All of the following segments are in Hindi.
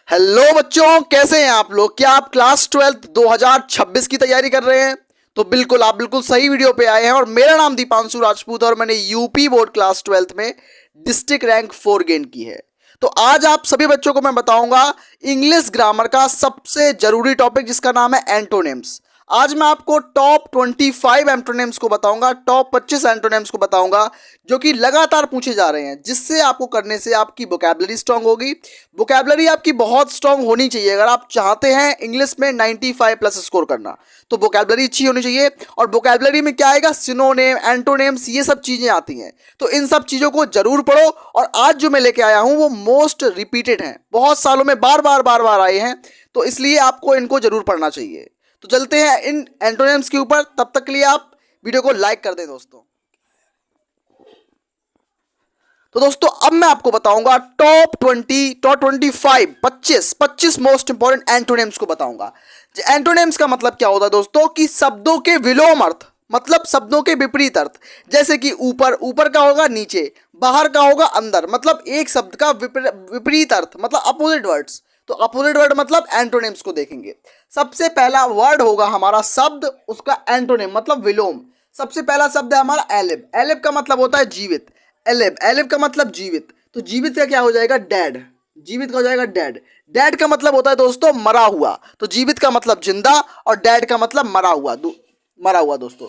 हेलो बच्चों, कैसे हैं आप लोग। क्या आप क्लास 12 2026 की तैयारी कर रहे हैं? तो बिल्कुल आप बिल्कुल सही वीडियो पे आए हैं। और मेरा नाम दीपांशु राजपूत और मैंने यूपी बोर्ड क्लास 12 में डिस्ट्रिक्ट रैंक 4 गेन की है। तो आज आप सभी बच्चों को मैं बताऊंगा इंग्लिश ग्रामर का सबसे जरूरी टॉपिक जिसका नाम है एंटोनिम्स। आज मैं आपको टॉप 25 एंटोनिम्स को बताऊंगा, टॉप 25 एंटोनिम्स को बताऊंगा जो कि लगातार पूछे जा रहे हैं, जिससे आपको करने से आपकी वोकैबुलरी स्ट्रांग होगी। वोकैबुलरी आपकी बहुत स्ट्रांग होनी चाहिए अगर आप चाहते हैं इंग्लिश में 95 प्लस स्कोर करना, तो वोकैबुलरी अच्छी होनी चाहिए। और वोकैबुलरी में क्या आएगा, सिनोनिम, एंटोनिम्स, ये सब चीज़ें आती हैं। तो इन सब चीज़ों को जरूर पढ़ो। और आज जो मैं लेके आया हूँ वो मोस्ट रिपीटेड हैं, बहुत सालों में बार बार आए हैं, तो इसलिए आपको इनको जरूर पढ़ना चाहिए। तो चलते हैं इन एंटोनिम्स के ऊपर। तब तक के लिए आप वीडियो को लाइक कर दें दोस्तों। तो दोस्तों अब मैं आपको बताऊंगा टॉप 25 25 मोस्ट इंपॉर्टेंट एंटोनिम्स को बताऊंगा। एंटोनिम्स का मतलब क्या होता है दोस्तों, कि शब्दों के विलोम अर्थ, मतलब शब्दों के विपरीत अर्थ। जैसे कि ऊपर, ऊपर का होगा नीचे, बाहर का होगा अंदर, मतलब एक शब्द का विपरीत अर्थ, मतलब अपोजिट वर्ड्स। तो अपोजिट वर्ड मतलब एंटोनिम्स को देखेंगे। सबसे पहला वर्ड होगा हमारा शब्द, उसका एंटोनिम मतलब विलोम। सबसे पहला शब्द है हमारा एलिब। एलिब का मतलब होता है जीवित। एलिब, एलिब का मतलब जीवित। तो जीवित का क्या हो जाएगा, डेड। जीवित का हो जाएगा डेड। डेड का मतलब होता है दोस्तों मरा हुआ। तो जीवित का मतलब जिंदा और डेड का मतलब मरा हुआ, मरा हुआ दोस्तों।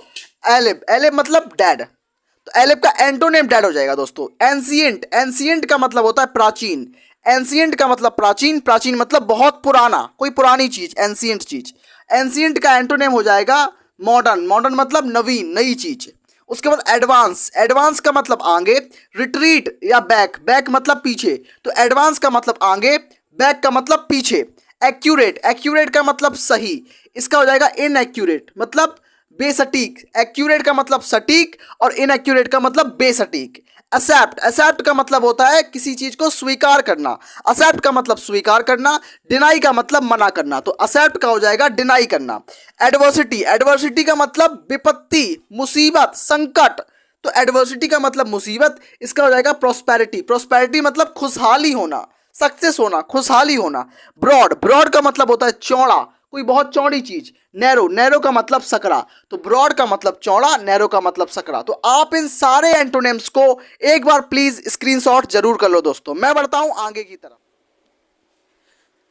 एलिब, एलिब मतलब डेड। तो एलिब का एंटोनिम डेड हो जाएगा दोस्तों। एंशिएंट, एंशिएंट का मतलब होता है प्राचीन। एंशिएंट का मतलब प्राचीन, प्राचीन मतलब बहुत पुराना, कोई पुरानी चीज, एंशिएंट चीज। एंशिएंट का एंटोनिम हो जाएगा मॉडर्न। मॉडर्न मतलब नवीन, नई चीज। उसके बाद एडवांस, एडवांस का मतलब आगे। रिट्रीट या बैक, बैक मतलब पीछे, तो एडवांस का मतलब आगे, बैक का मतलब पीछे। एक्यूरेट, एक्यूरेट का मतलब सही, इसका हो जाएगा इनएक्यूरेट, मतलब बेसटीक। एक्यूरेट का मतलब सटीक और इनएक्यूरेट का मतलब बेसटीक। एक्सेप्ट, एक्सेप्ट का मतलब होता है किसी चीज को स्वीकार करना। एक्सेप्ट का मतलब स्वीकार करना। डिनाई का मतलब मना करना, तो एक्सेप्ट का हो जाएगा डिनाई करना। एडवर्सिटी, एडवर्सिटी का मतलब विपत्ति, मुसीबत, संकट। तो एडवर्सिटी का मतलब मुसीबत, इसका हो जाएगा प्रोस्पेरिटी। प्रोस्पेरिटी मतलब खुशहाली होना, सक्सेस होना, खुशहाली होना। ब्रॉड, ब्रॉड का मतलब होता है चौड़ा, कोई बहुत चौड़ी चीज। नैरो, नैरो का मतलब सकरा। तो ब्रॉड का मतलब चौड़ा, नैरो का मतलब सकरा। तो आप इन सारे एंटोनिम्स को एक बार प्लीज स्क्रीनशॉट जरूर कर लो दोस्तों। मैं बढ़ता हूं आगे की तरफ।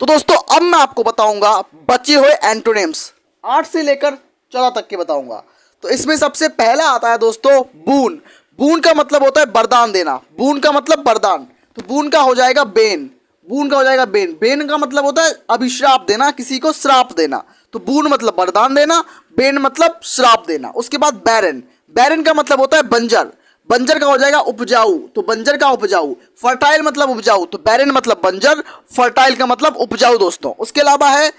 तो दोस्तों अब मैं आपको बताऊंगा बचे हुए एंटोनिम्स, 8 से लेकर 14 तक के बताऊंगा। तो इसमें सबसे पहला आता है दोस्तों बून। बून का मतलब होता है वरदान देना। बून का मतलब वरदान, तो बून का हो जाएगा बेन। बून का हो जाएगा बेन। बेन का मतलब होता है अभिश्राप देना, किसी को श्राप देना। तो बून मतलब वरदान देना, बेन मतलब श्राप देना। उसके बाद बैरन, बैरन का मतलब होता है बंजर। बंजर का हो जाएगा उपजाऊ, तो बंजर का उपजाऊ। फर्टाइल मतलब उपजाऊ, तो बैरन मतलब बंजर, फर्टाइल का मतलब उपजाऊ दोस्तों। उसके अलावा है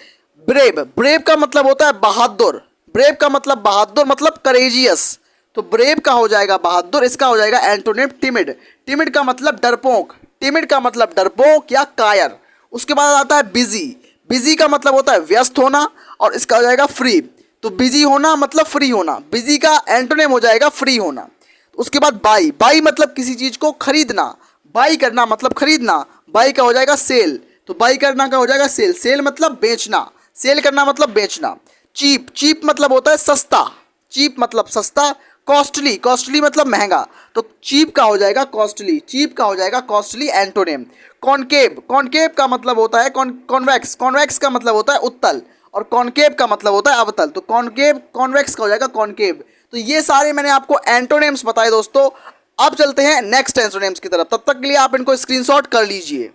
ब्रेव। ब्रेव का मतलब होता है बहादुर। ब्रेव का मतलब बहादुर, मतलब करेजियस। तो ब्रेव का हो जाएगा बहादुर, इसका हो जाएगा एंटोनिम टिमिड। टिमिड का मतलब डरपोक। टिमिड का मतलब डरपोक या कायर। उसके बाद आता है बिजी। बिजी का मतलब होता है व्यस्त होना और इसका हो जाएगा फ्री। तो बिजी होना मतलब फ्री होना, बिजी का एंटोनिम हो जाएगा फ्री होना। उसके बाद बाई। बाई मतलब किसी चीज को खरीदना। बाई करना मतलब खरीदना। बाई का हो जाएगा सेल। तो बाई करना का हो जाएगा सेल। सेल मतलब बेचना, सेल करना मतलब बेचना। चीप, चीप मतलब होता है सस्ता। चीप मतलब सस्ता। कॉस्टली, कॉस्टली मतलब महंगा। तो चीप का हो जाएगा कॉस्टली। चीप का हो जाएगा कॉस्टली एंटोनिम। कॉनकेव, कॉनकेव का मतलब होता है कॉन्वेक्स। कॉन्वेक्स का मतलब होता है उत्तल और कॉनकेव का मतलब होता है अवतल। तो कॉनकेव, कॉन्वेक्स का हो जाएगा कॉनकेव। तो ये सारे मैंने आपको एंटोनिम्स बताए दोस्तों। अब चलते हैं नेक्स्ट एंटोनिम्स की तरफ। तब तक के लिए आप इनको स्क्रीनशॉट कर लीजिए।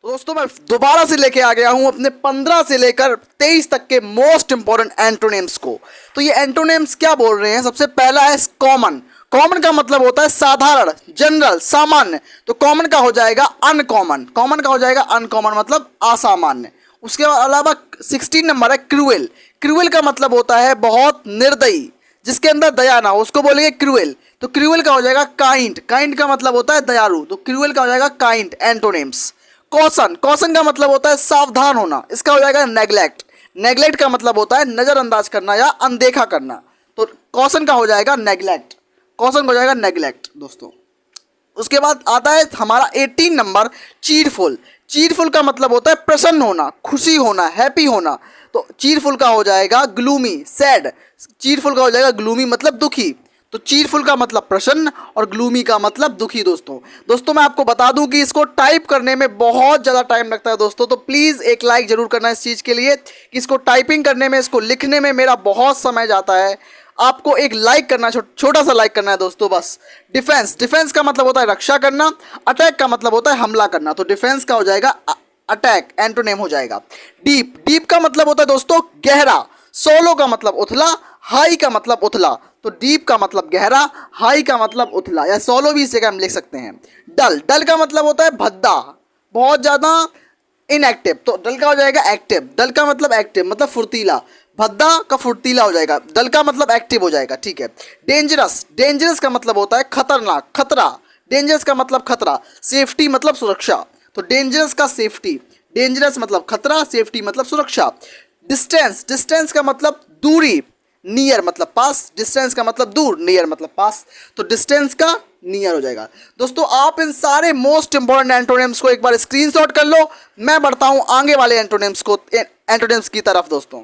तो दोस्तों मैं दोबारा से लेके आ गया हूं अपने 15 से लेकर 23 तक के मोस्ट इंपॉर्टेंट एंटोनिम्स को। तो ये एंटोनिम्स क्या बोल रहे हैं, सबसे पहला है कॉमन। कॉमन का मतलब होता है साधारण, जनरल, सामान्य। तो कॉमन का हो जाएगा अनकॉमन। कॉमन का हो जाएगा अनकॉमन मतलब असामान्य। उसके अलावा 16 नंबर है क्रूएल। क्रूएल का मतलब होता है बहुत निर्दयी, जिसके अंदर दया ना हो उसको बोलेंगे क्रूएल। तो क्रूएल का हो जाएगा काइंड। काइंड का मतलब होता है दयालु, तो क्रूएल का हो जाएगा काइंड एंटोनिम्स। कॉशन, कॉशन का मतलब होता है सावधान होना, इसका हो जाएगा नेग्लेक्ट। नेग्लेक्ट का मतलब होता है नजरअंदाज करना या अनदेखा करना, तो कॉशन का हो जाएगा नेग्लेक्ट। कॉशन का हो जाएगा नेग्लेक्ट दोस्तों। उसके बाद आता है हमारा 18 नंबर चीरफुल। चीरफुल का मतलब होता है प्रसन्न होना, खुशी होना, हैप्पी होना। तो चीरफुल का हो जाएगा ग्लूमी, सैड। चीरफुल का हो जाएगा ग्लूमी मतलब दुखी। तो चीरफुल का मतलब प्रसन्न और ग्लूमी का मतलब दुखी। दोस्तों मैं आपको बता दूं कि इसको टाइप करने में बहुत ज़्यादा टाइम लगता है दोस्तों, तो प्लीज़ एक लाइक जरूर करना इस चीज़ के लिए कि इसको टाइपिंग करने में, इसको लिखने में मेरा बहुत समय जाता है। आपको एक लाइक करना, छोटा सा लाइक करना है दोस्तों बस। डिफेंस का मतलब होता है रक्षा करना। अटैक का मतलब होता है हमला करना। तो डिफेंस का हो जाएगा अटैक, एंटोनिम हो जाएगा डीप का मतलब होता है दोस्तों गहरा। सोलो का मतलब उथला, हाई का मतलब उथला। तो डीप का मतलब गहरा, हाई का मतलब उथला, या सोलो भी इसे हम लिख सकते हैं। डल का मतलब होता है भद्दा, बहुत ज्यादा इनएक्टिव। तो डल का हो जाएगा एक्टिव। डल का मतलब एक्टिव मतलब फुर्तीला, भद्दा का फुर्तीला हो जाएगा, डल का मतलब एक्टिव हो जाएगा, ठीक है। डेंजरस का मतलब होता है खतरनाक, खतरा। डेंजरस का मतलब खतरा। सेफ्टी मतलब सुरक्षा। तो डेंजरस का सेफ्टी, डेंजरस मतलब खतरा, सेफ्टी मतलब सुरक्षा। डिस्टेंस का मतलब दूरी, नियर मतलब पास। डिस्टेंस का मतलब दूर, नियर मतलब पास। तो डिस्टेंस का नियर हो जाएगा। दोस्तों आप इन सारे मोस्ट इंपॉर्टेंट एंटोनिम्स को एक बार स्क्रीनशॉट कर लो। मैं बढ़ता हूं आगे वाले एंटोनिम्स की तरफ दोस्तों।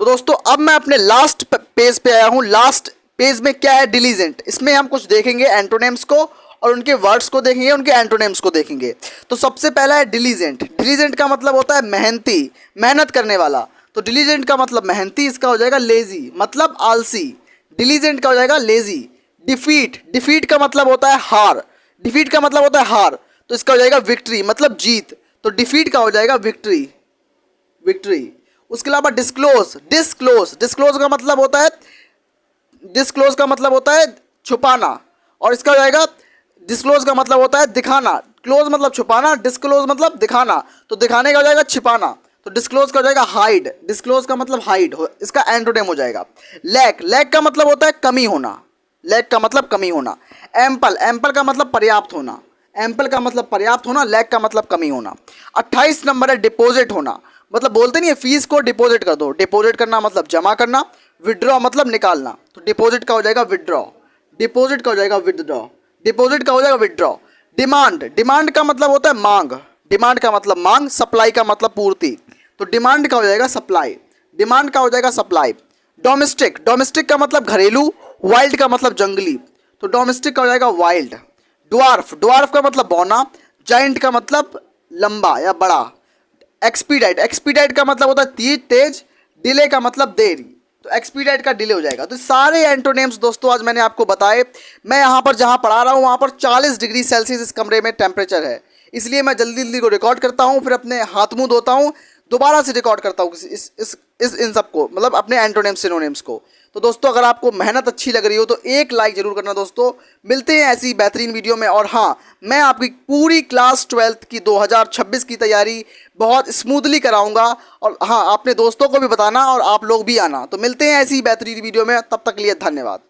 तो दोस्तों अब मैं अपने लास्ट पेज पे आया हूं। लास्ट पेज में क्या है, डिलीजेंट। इसमें हम कुछ देखेंगे एंटोनिम्स को और उनके वर्ड्स को देखेंगे, उनके एंटोनिम्स को देखेंगे। तो सबसे पहला है डिलीजेंट। डिलीजेंट का मतलब होता है मेहनती, मेहनत करने वाला। तो डिलीजेंट का मतलब मेहनती, इसका हो जाएगा लेजी मतलब आलसी। डिलीजेंट का हो जाएगा लेजी। डिफीट का मतलब होता है हार। डिफीट का मतलब होता है हार, तो इसका हो जाएगा विक्ट्री मतलब जीत। तो डिफीट का हो जाएगा विक्ट्री। उसके अलावा डिस्क्लोज का मतलब होता है, डिस्क्लोज का मतलब होता है छुपाना, और इसका हो जाएगा डिस्क्लोज का मतलब होता है दिखाना। क्लोज मतलब छुपाना, डिस्क्लोज मतलब दिखाना। तो दिखाने का हो जाएगा छिपाना। तो डिस्क्लोज का हो जाएगा हाइड। डिस्क्लोज का मतलब हाइड, इसका एंटोनिम हो जाएगा लैक का मतलब होता है कमी होना। लैक का मतलब कमी होना। एम्पल का मतलब पर्याप्त होना। एम्पल का मतलब पर्याप्त होना, लैक का मतलब कमी होना। 28 नंबर है डिपॉजिट होना। मतलब बोलते नहीं है फीस को डिपॉजिट कर दो। डिपॉजिट करना मतलब जमा करना। विड्रॉ मतलब निकालना। तो डिपॉजिट का हो जाएगा विड्रॉ। डिपॉजिट का हो जाएगा विड्रॉ। डिपॉजिट का हो जाएगा विड्रॉ। डिमांड का मतलब होता है मांग। डिमांड का मतलब मांग, सप्लाई का मतलब पूर्ति। तो डिमांड का हो जाएगा सप्लाई। डिमांड का हो जाएगा सप्लाई। डोमेस्टिक का मतलब घरेलू। वाइल्ड का मतलब जंगली। तो डोमेस्टिक का हो जाएगा वाइल्ड। ड्वार्फ का मतलब बौना। जाइंट का मतलब लंबा या बड़ा। एक्सपीडाइट का मतलब होता है तेज। डिले का मतलब देरी। तो एक्सपीडाइट का डिले हो जाएगा। तो सारे एंटोनिम्स दोस्तों आज मैंने आपको बताए। मैं यहाँ पर जहाँ पढ़ा रहा हूँ वहाँ पर 40 डिग्री सेल्सियस इस कमरे में टेम्परेचर है, इसलिए मैं जल्दी जल्दी को रिकॉर्ड करता हूँ, फिर अपने हाथ मुंह धोता हूँ, दोबारा से रिकॉर्ड करता हूँ इन सबको, मतलब अपने एंटोनिम्स सिनोनिम्स को। तो दोस्तों अगर आपको मेहनत अच्छी लग रही हो तो एक लाइक जरूर करना दोस्तों। मिलते हैं ऐसी बेहतरीन वीडियो में। और हाँ, मैं आपकी पूरी क्लास 12th की 2026 की तैयारी बहुत स्मूथली कराऊंगा। और हाँ, अपने दोस्तों को भी बताना और आप लोग भी आना। तो मिलते हैं ऐसी बेहतरीन वीडियो में, तब तक के लिए धन्यवाद।